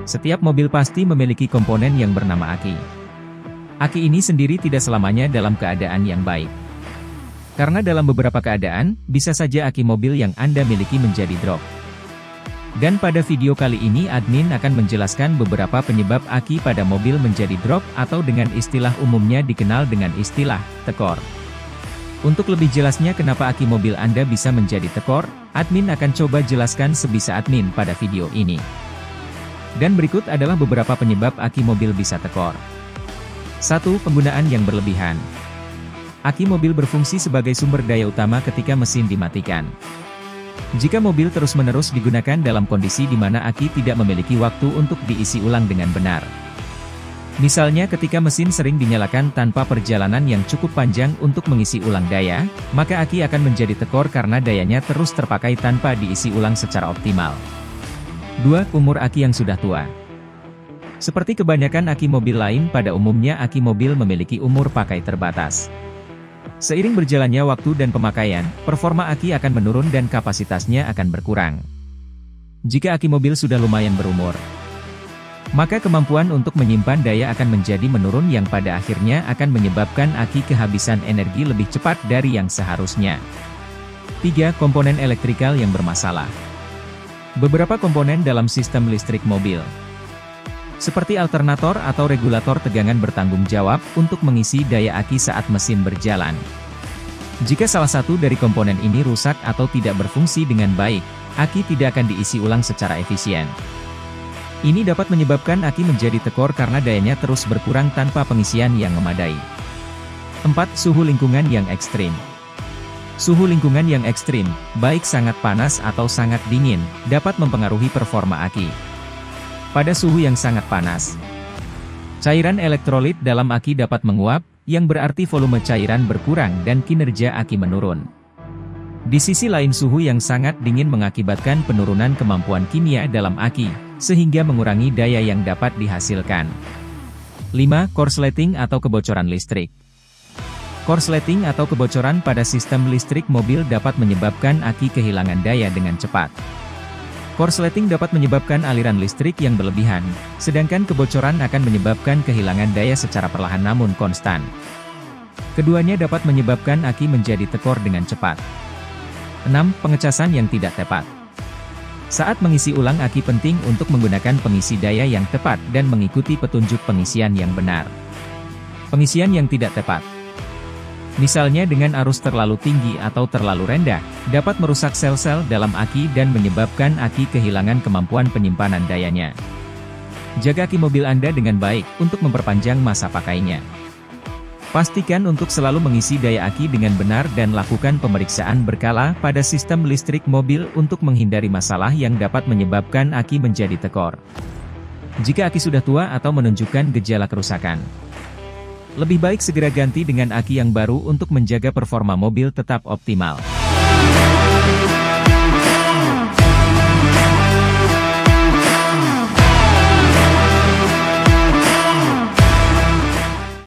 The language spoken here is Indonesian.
Setiap mobil pasti memiliki komponen yang bernama aki. Aki ini sendiri tidak selamanya dalam keadaan yang baik. Karena dalam beberapa keadaan, bisa saja aki mobil yang Anda miliki menjadi drop. Dan pada video kali ini admin akan menjelaskan beberapa penyebab aki pada mobil menjadi drop atau dengan istilah umumnya dikenal dengan istilah tekor. Untuk lebih jelasnya kenapa aki mobil Anda bisa menjadi tekor, admin akan coba jelaskan sebisa admin pada video ini. Dan berikut adalah beberapa penyebab aki mobil bisa tekor. 1. Penggunaan yang berlebihan. Aki mobil berfungsi sebagai sumber daya utama ketika mesin dimatikan. Jika mobil terus-menerus digunakan dalam kondisi di mana aki tidak memiliki waktu untuk diisi ulang dengan benar. Misalnya ketika mesin sering dinyalakan tanpa perjalanan yang cukup panjang untuk mengisi ulang daya, maka aki akan menjadi tekor karena dayanya terus terpakai tanpa diisi ulang secara optimal. 2. Umur aki yang sudah tua. Seperti kebanyakan aki mobil lain pada umumnya aki mobil memiliki umur pakai terbatas. Seiring berjalannya waktu dan pemakaian, performa aki akan menurun dan kapasitasnya akan berkurang. Jika aki mobil sudah lumayan berumur, maka kemampuan untuk menyimpan daya akan menjadi menurun yang pada akhirnya akan menyebabkan aki kehabisan energi lebih cepat dari yang seharusnya. 3. Komponen elektrikal yang bermasalah. Beberapa komponen dalam sistem listrik mobil, seperti alternator atau regulator tegangan bertanggung jawab untuk mengisi daya aki saat mesin berjalan. Jika salah satu dari komponen ini rusak atau tidak berfungsi dengan baik, aki tidak akan diisi ulang secara efisien. Ini dapat menyebabkan aki menjadi tekor karena dayanya terus berkurang tanpa pengisian yang memadai. 4. Suhu lingkungan yang ekstrim. Suhu lingkungan yang ekstrim, baik sangat panas atau sangat dingin, dapat mempengaruhi performa aki. Pada suhu yang sangat panas, cairan elektrolit dalam aki dapat menguap, yang berarti volume cairan berkurang dan kinerja aki menurun. Di sisi lain suhu yang sangat dingin mengakibatkan penurunan kemampuan kimia dalam aki, sehingga mengurangi daya yang dapat dihasilkan. 5. Korsleting atau kebocoran listrik. Korsleting atau kebocoran pada sistem listrik mobil dapat menyebabkan aki kehilangan daya dengan cepat. Korsleting dapat menyebabkan aliran listrik yang berlebihan, sedangkan kebocoran akan menyebabkan kehilangan daya secara perlahan namun konstan. Keduanya dapat menyebabkan aki menjadi tekor dengan cepat. 6. Pengecasan yang tidak tepat. Saat mengisi ulang aki penting untuk menggunakan pengisi daya yang tepat dan mengikuti petunjuk pengisian yang benar. Pengisian yang tidak tepat, misalnya dengan arus terlalu tinggi atau terlalu rendah, dapat merusak sel-sel dalam aki dan menyebabkan aki kehilangan kemampuan penyimpanan dayanya. Jaga aki mobil Anda dengan baik untuk memperpanjang masa pakainya. Pastikan untuk selalu mengisi daya aki dengan benar dan lakukan pemeriksaan berkala pada sistem listrik mobil untuk menghindari masalah yang dapat menyebabkan aki menjadi tekor. Jika aki sudah tua atau menunjukkan gejala kerusakan, lebih baik segera ganti dengan aki yang baru untuk menjaga performa mobil tetap optimal.